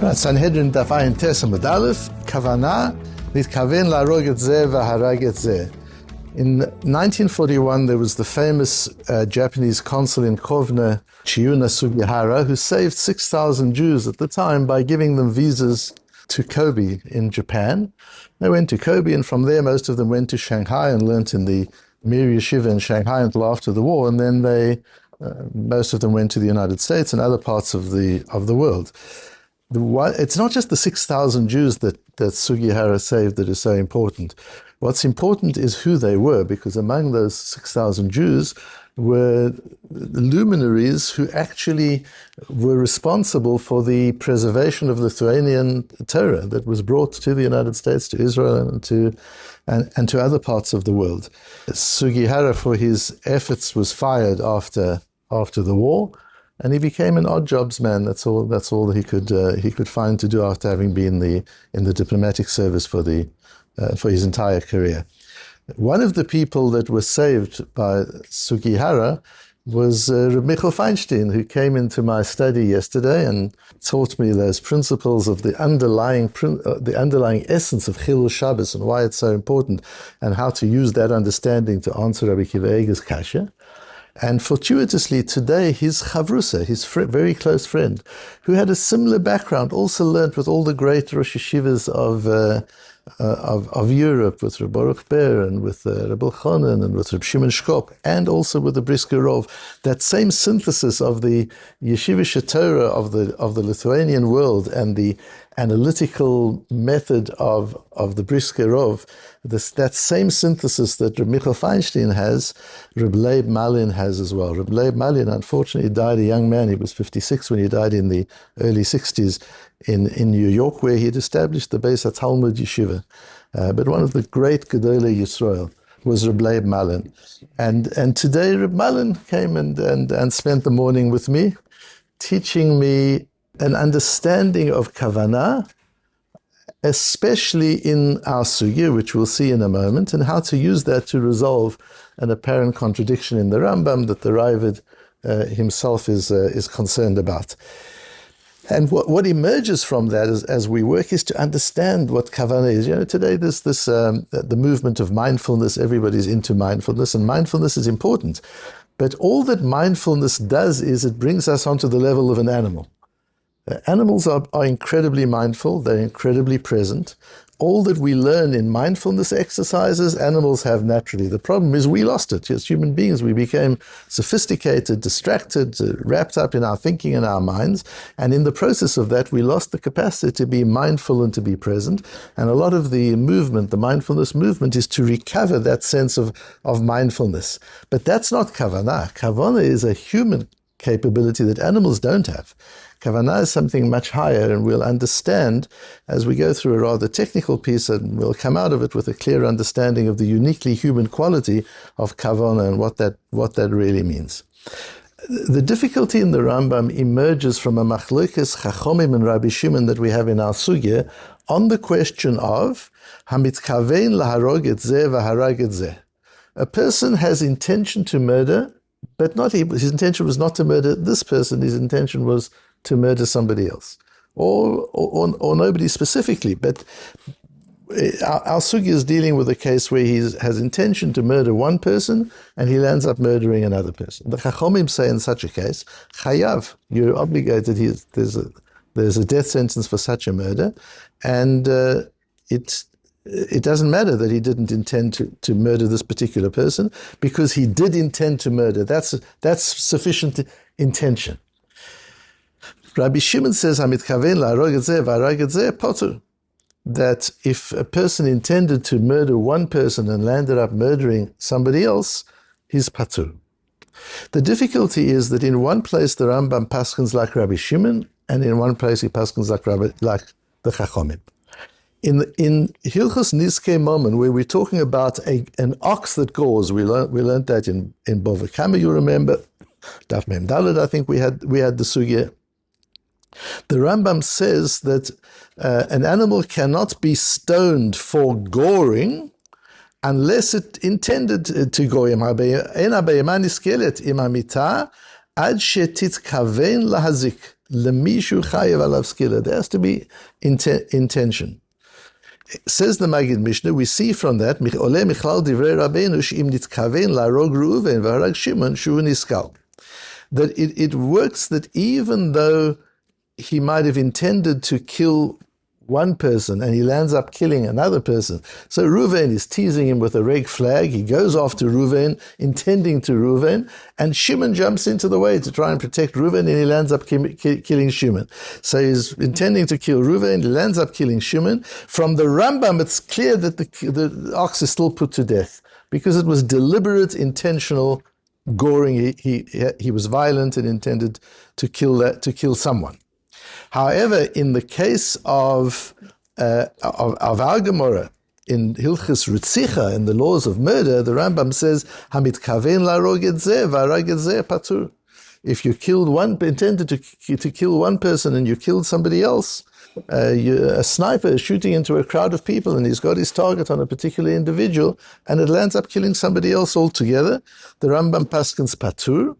Right, Sanhedrin Daf Yomi Sanhedrin Aleph, Kavanah, נתכוון להרוג והרג. In 1941, there was the famous Japanese consul in Kavanah, Chiyuna Sugihara, who saved 6,000 Jews at the time by giving them visas to Kobe in Japan. They went to Kobe, and from there, most of them went to Shanghai and learnt in the Mir Yeshiva in Shanghai until after the war, and then most of them went to the United States and other parts of the world. It's not just the 6,000 Jews that Sugihara saved that is so important. What's important is who they were, because among those 6,000 Jews were luminaries who actually were responsible for the preservation of Lithuanian Torah that was brought to the United States, to Israel, and to other parts of the world. Sugihara, for his efforts, was fired after the war, and he became an odd jobs man. That's all that he could find to do after having been in the diplomatic service for his entire career. One of the people that was saved by Sugihara was Rabbi Michael Feinstein, who came into my study yesterday and taught me those principles of the underlying essence of Chilul Shabbos and why it's so important, and how to use that understanding to answer Rabbi Akiva Eiger's kasha. And fortuitously today, his chavrusa, his very close friend, who had a similar background, also learnt with all the great Rosh Yeshivas of Europe, with Rabbi Baruch Ber and with Rabbi Elchanan and with Rabbi Shimon Shkop, and also with the Brisker Rov, that same synthesis of the Yeshivish Torah of the Lithuanian world and the analytical method of the Brisker Rov, that same synthesis that Rabbi Michael Feinstein has, Rabbi Lapin has as well. Rabbi Lapin unfortunately died a young man. He was 56 when he died in the early 60s in New York, where he had established the Beis Talmud Yeshiva. But one of the great Gedolei Yisrael was Rabbi Lapin. And today Rabbi Lapin came and spent the morning with me, teaching me an understanding of Kavanah, especially in our sugya, which we'll see in a moment, and how to use that to resolve an apparent contradiction in the Rambam that the Ravid himself is concerned about. And what emerges from that as we work is to understand what Kavanah is. Today there's the movement of mindfulness. Everybody's into mindfulness, and mindfulness is important. But all that mindfulness does is it brings us onto the level of an animal. Animals are incredibly mindful, they're incredibly present. All that we learn in mindfulness exercises, animals have naturally. The problem is we lost it. As human beings, we became sophisticated, distracted, wrapped up in our thinking and our minds. And in the process of that, we lost the capacity to be mindful and to be present. And a lot of the movement, the mindfulness movement, is to recover that sense of mindfulness. But that's not Kavanah. Kavanah is a human capability that animals don't have. Kavanah is something much higher, and we'll understand as we go through a rather technical piece, and we'll come out of it with a clear understanding of the uniquely human quality of Kavanah and what that really means. The difficulty in the Rambam emerges from a machlokes Chachomim and Rabbi Shimon that we have in our sugya on the question of hamitkaven להרוג והרג. A person has intention to murder, but his intention was not to murder this person. His intention was to murder somebody else, or nobody specifically. But our sugya is dealing with a case where he has intention to murder one person and he lands up murdering another person. The Chachomim say in such a case, chayav, you're obligated. There's a death sentence for such a murder, and it doesn't matter that he didn't intend to murder this particular person, because he did intend to murder. That's sufficient intention. Rabbi Shimon says, "Hamitkaven להרוג והרג potter," that if a person intended to murder one person and landed up murdering somebody else, he's patur. The difficulty is that in one place the Rambam paskins like Rabbi Shimon, and in one place he paskins like the Chachomim. In Hilchos Nizkei Momen, where we're talking about an ox that gores, we learned that in Bava Kama, you remember, Daf Mem Daled, I think we had the sugya. The Rambam says that an animal cannot be stoned for goring unless it intended to gore him. Ad shetitkaven lahazik. lemishu chayev alav skila. There has to be intention. Says the Maggid Mishnah, we see from that, Ole michlal divrei Rabbeinu she'im nitkaven להרוג Reuven והרג Shimon שהוא נסכל. That it works that even though he might have intended to kill one person and he lands up killing another person. So Reuven is teasing him with a red flag. He goes after Reuven, intending to Reuven, and Shimon jumps into the way to try and protect Reuven, and he lands up killing Shimon. So he's intending to kill Reuven, he lands up killing Shimon. From the Rambam, it's clear that the ox is still put to death because it was deliberate, intentional goring. He was violent and intended to kill someone. However, in the case of our Gemara, in Hilchis Ritzicha, in the laws of murder, the Rambam says, "Hamitkaven להרוג את זה, והרג את זה patur." If you intended to kill one person and you killed somebody else, a sniper is shooting into a crowd of people and he's got his target on a particular individual and it lands up killing somebody else altogether, the Rambam paskins patur,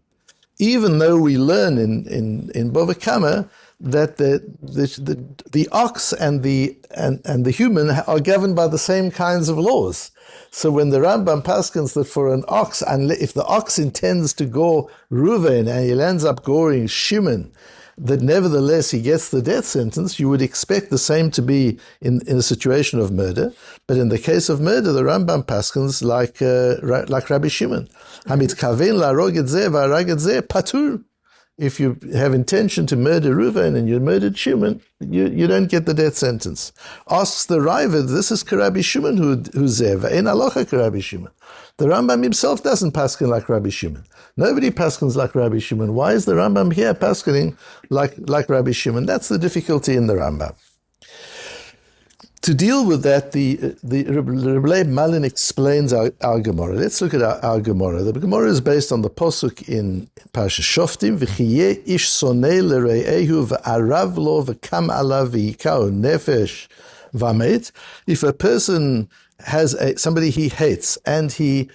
even though we learn in Bava Kama that the ox and the human are governed by the same kinds of laws. So when the Rambam paskins that for an ox, if the ox intends to gore Reuven and he lands up goring Shimon, that nevertheless he gets the death sentence, you would expect the same to be in a situation of murder. But in the case of murder, the Rambam paskins like Rabbi Shimon. Hamitkaven להרוג את זה והרג את זה patur. If you have intention to murder Reuven and you murdered Shimon, you don't get the death sentence. Asks the Ravid, this is Rabbi Shimon who's there. V'ein halacha Rabbi Shimon. The Rambam himself doesn't paskin like Rabbi Shimon. Nobody paskins like Rabbi Shimon. Why is the Rambam here paskining like Rabbi Shimon? That's the difficulty in the Rambam. To deal with that, the Rabbi Lapin explains our Gemara. Let's look at our Gemara. The Gemara is based on the posuk in Parashat Shoftim, "V'chiyeh ish sonei l're'ehu v'arav lo v'kam alav v'yikao nefesh v'amet." If a person has somebody he hates and he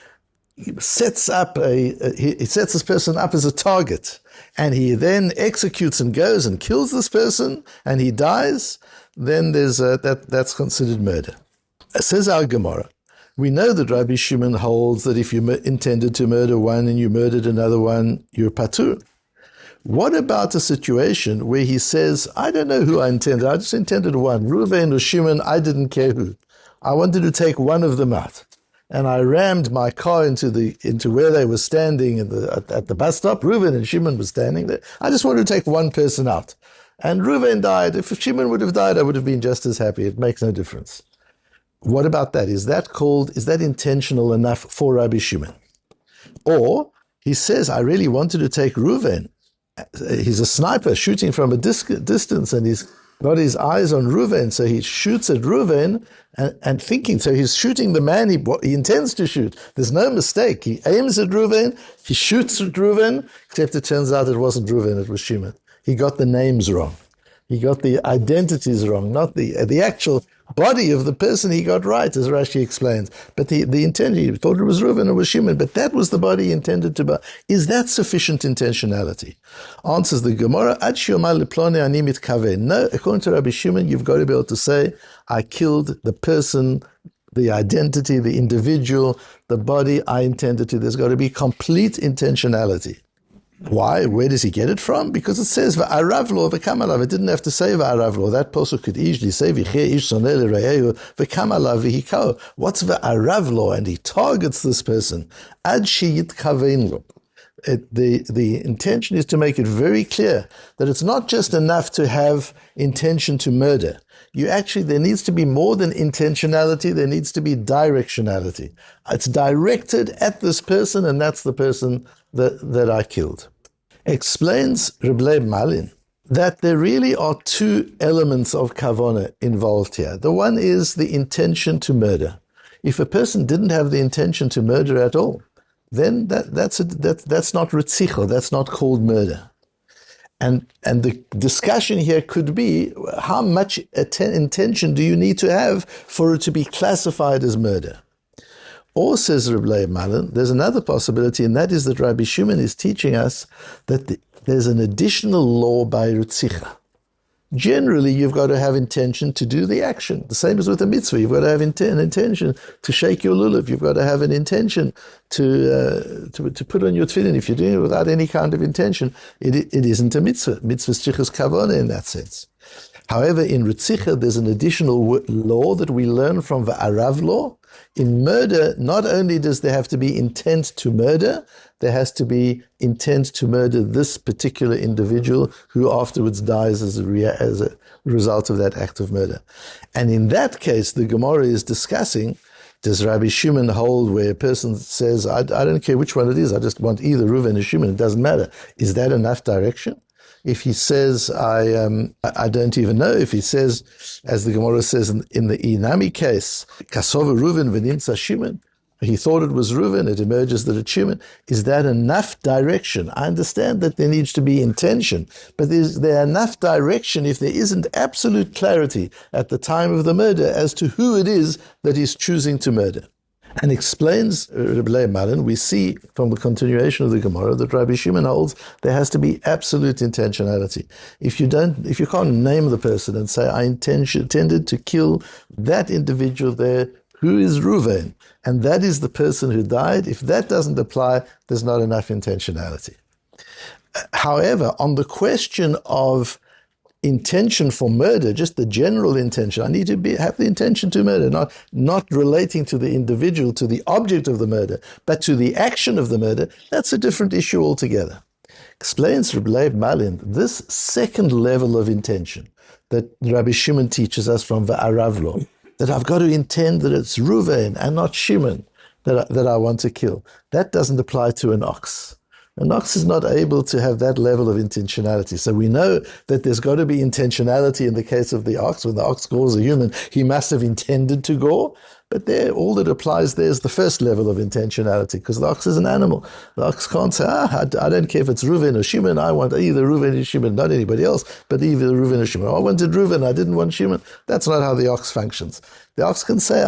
sets this person up as a target, and he then executes and goes and kills this person, and he dies, then that's considered murder. Says our Gemara, we know that Rabbi Shimon holds that if you intended to murder one and you murdered another one, you're patur. What about a situation where he says, I don't know who I intended, I just intended one, Reuven or Shimon, I didn't care who. I wanted to take one of them out. And I rammed my car into where they were standing at the bus stop. Reuven and Shimon were standing there. I just wanted to take one person out. And Reuven died. If Shimon would have died, I would have been just as happy. It makes no difference. What about that? Is that intentional enough for Rabbi Shimon? Or he says, I really wanted to take Reuven. He's a sniper shooting from a distance and he's got his eyes on Reuven. So he shoots at Reuven and thinking, so he's shooting the man he intends to shoot. There's no mistake. He aims at Reuven, he shoots at Reuven, except it turns out it wasn't Reuven, it was Shimon. He got the names wrong. He got the identities wrong, not the actual body of the person he got right, as Rashi explains. But the intent, he thought it was Reuven, it was Shimon, but that was the body he intended to buy. Is that sufficient intentionality? Answers the Gemara, Ad shiomar leploni ani mitkaven. No, according to Rabbi Shimon, you've got to be able to say, I killed the person, the identity, the individual, the body I intended to. There's got to be complete intentionality. Why? Where does he get it from? Because it says v'arav lo v'kam alav. It didn't have to say v'arav lo. That posuk could easily say v'chei ish sonei l're'ehu v'kam alav v'hikao. What's v'arav lo? And he targets this person. Ad sheyitkaven lo. The intention is to make it very clear that it's not just enough to have intention to murder. There needs to be more than intentionality, there needs to be directionality. It's directed at this person, and that's the person that I killed. Explains Rabbi Lapin that there really are two elements of Kavanah involved here. The one is the intention to murder. If a person didn't have the intention to murder at all, then that's not ritzicha, that's not called murder. And the discussion here could be, how much intention do you need to have for it to be classified as murder? Or, says Rabbi Lapin, there's another possibility, and that is that Rabbi Shimon is teaching us that there's an additional law by Ritzicha. Generally, you've got to have intention to do the action. The same as with a mitzvah. You've got to have an intention to shake your lulav. You've got to have an intention to put on your tefillin. If you're doing it without any kind of intention, it isn't a mitzvah. Mitzvah strichas kavanah in that sense. However, in Ritzicha, there's an additional law that we learn from the Arav law. In murder, not only does there have to be intent to murder, there has to be intent to murder this particular individual who afterwards dies as a result of that act of murder. And in that case, the Gemara is discussing, does Rabbi Shimon hold where a person says, I don't care which one it is, I just want either Reuven or Shimon, it doesn't matter. Is that enough direction? If he says, I don't even know, if he says, as the Gemara says in the Inami case, Kasova Reuven v'nimtza Shimon, he thought it was Reuven, it emerges that it's Shimon, is that enough direction? I understand that there needs to be intention, but is there enough direction if there isn't absolute clarity at the time of the murder as to who it is that he's choosing to murder? And explains Rabbi Lapin, we see from the continuation of the Gemara that Rabbi Shimon holds there has to be absolute intentionality. If you can't name the person and say, I intended to kill that individual there, who is Reuven, and that is the person who died, if that doesn't apply, there's not enough intentionality. However, on the question of intention for murder, just the general intention, I need to have the intention to murder, not relating to the individual, to the object of the murder, but to the action of the murder, that's a different issue altogether. Explains Rabbi Lapin, this second level of intention that Rabbi Shimon teaches us from the Arav law, that I've got to intend that it's Reuven and not Shimon that I want to kill, that doesn't apply to an ox. An ox is not able to have that level of intentionality. So we know that there's got to be intentionality in the case of the ox. When the ox gores a human, he must have intended to gore. But there, all that applies there is the first level of intentionality, because the ox is an animal. The ox can't say, I don't care if it's Reuven or Shimon, I want either Reuven or Shimon, not anybody else, but either Reuven or Shimon. I wanted Reuven, I didn't want Shimon. That's not how the ox functions. The ox can say,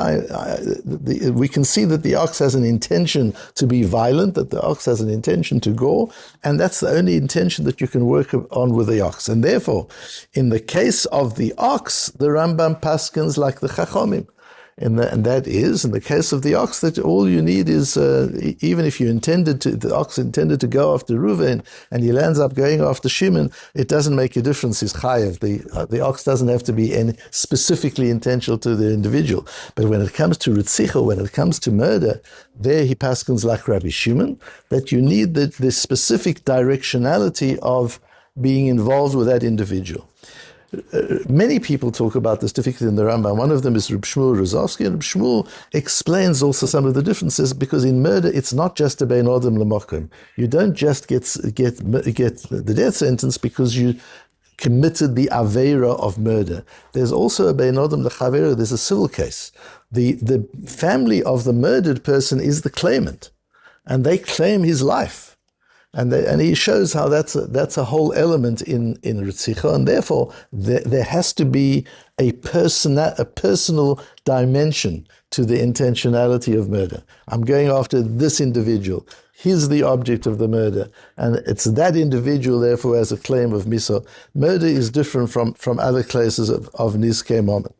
we can see that the ox has an intention to be violent, that the ox has an intention to gore, and that's the only intention that you can work on with the ox. And therefore, in the case of the ox, the Rambam paskins like the Chachomim. And that is, in the case of the ox, that all you need is, even if the ox intended to go after Reuven, and he lands up going after Shimon, it doesn't make a difference, he's chayev. The ox doesn't have to be specifically intentional to the individual. But when it comes to Ritzicha, when it comes to murder, there he paskins like Rabbi Shimon, that you need the specific directionality of being involved with that individual. Many people talk about this difficulty in the Rambam. One of them is Reb Shmuel Rozovsky, and Reb Shmuel explains also some of the differences, because in murder it's not just a bein odom lemokim. You don't just get the death sentence because you committed the aveira of murder. There's also a bein odom lechavera. There's a civil case. The family of the murdered person is the claimant, and they claim his life. And he shows how that's a whole element in Ritzicha, and therefore there has to be a personal dimension to the intentionality of murder. I'm going after this individual. He's the object of the murder, and it's that individual, therefore, has a claim of miso. Murder is different from other cases of nizkei moment.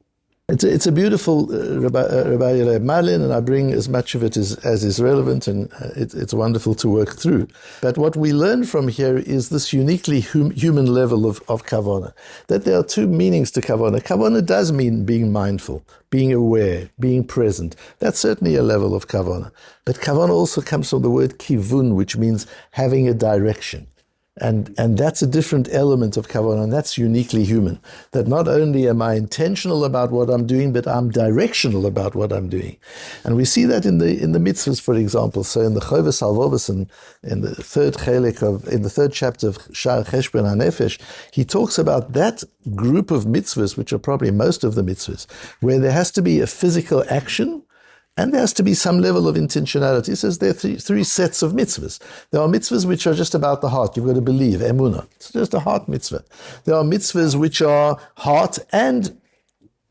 It's a beautiful Rabbi Lapin, and I bring as much of it as is relevant, and it's wonderful to work through. But what we learn from here is this uniquely human level of Kavanah, that there are two meanings to Kavanah. Kavanah does mean being mindful, being aware, being present. That's certainly a level of Kavanah. But Kavanah also comes from the word kivun, which means having a direction. And that's a different element of Kavanah, and that's uniquely human. That not only am I intentional about what I'm doing, but I'm directional about what I'm doing. And we see that in the mitzvahs, for example. So in the Chovos Halvavos, in the third chapter of Sha'ar Cheshbon HaNefesh, he talks about that group of mitzvahs, which are probably most of the mitzvahs, where there has to be a physical action, and there has to be some level of intentionality. He says there are three sets of mitzvahs. There are mitzvahs which are just about the heart. You've got to believe, emunah. It's just a heart mitzvah. There are mitzvahs which are heart and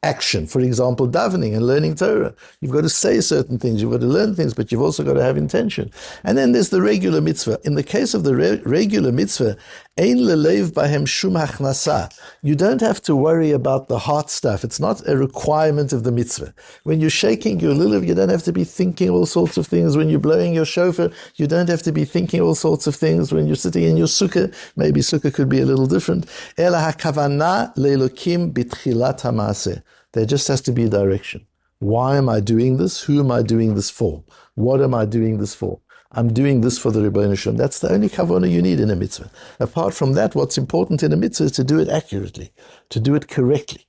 action. For example, davening and learning Torah. You've got to say certain things, you've got to learn things, but you've also got to have intention. And then there's the regular mitzvah. In the case of the regular mitzvah, Ein lelev bahem shum hachnasa. You don't have to worry about the heart stuff. It's not a requirement of the mitzvah. When you're shaking your lulav, you don't have to be thinking all sorts of things. When you're blowing your shofar, you don't have to be thinking all sorts of things. When you're sitting in your sukkah, maybe sukkah could be a little different. Ela hakavanah leelokim bitchilat hamaaseh. There just has to be a direction. Why am I doing this? Who am I doing this for? What am I doing this for? I'm doing this for the Rebbeinu Shalom. That's the only kavanah you need in a mitzvah. Apart from that, what's important in a mitzvah is to do it accurately, to do it correctly.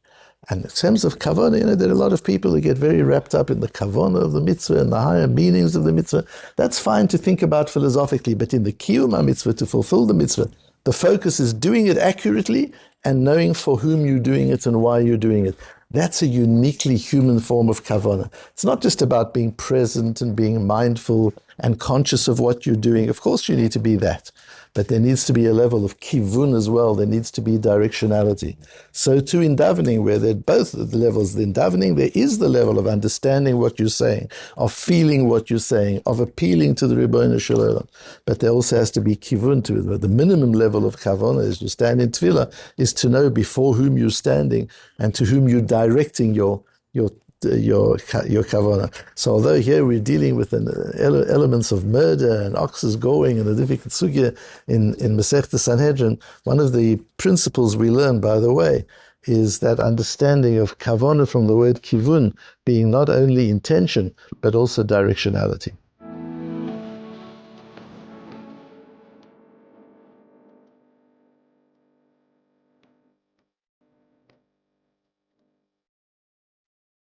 And in terms of kavanah, there are a lot of people who get very wrapped up in the kavanah of the mitzvah and the higher meanings of the mitzvah. That's fine to think about philosophically, but in the kiyum mitzvah, to fulfill the mitzvah, the focus is doing it accurately and knowing for whom you're doing it and why you're doing it. That's a uniquely human form of kavanah. It's not just about being present and being mindful and conscious of what you're doing. Of course you need to be that. But there needs to be a level of kivun as well. There needs to be directionality. So too in davening, where there are both the levels. In davening, there is the level of understanding what you're saying, of feeling what you're saying, of appealing to the Rebbeinu Shalom. But there also has to be kivun to it. But the minimum level of kavanah as you stand in tefillah is to know before whom you're standing and to whom you're directing your kavanah. So although here we're dealing with elements of murder and oxes going and a difficult sugya in Masechta Sanhedrin, one of the principles we learn, by the way, is that understanding of kavanah from the word kivun being not only intention but also directionality.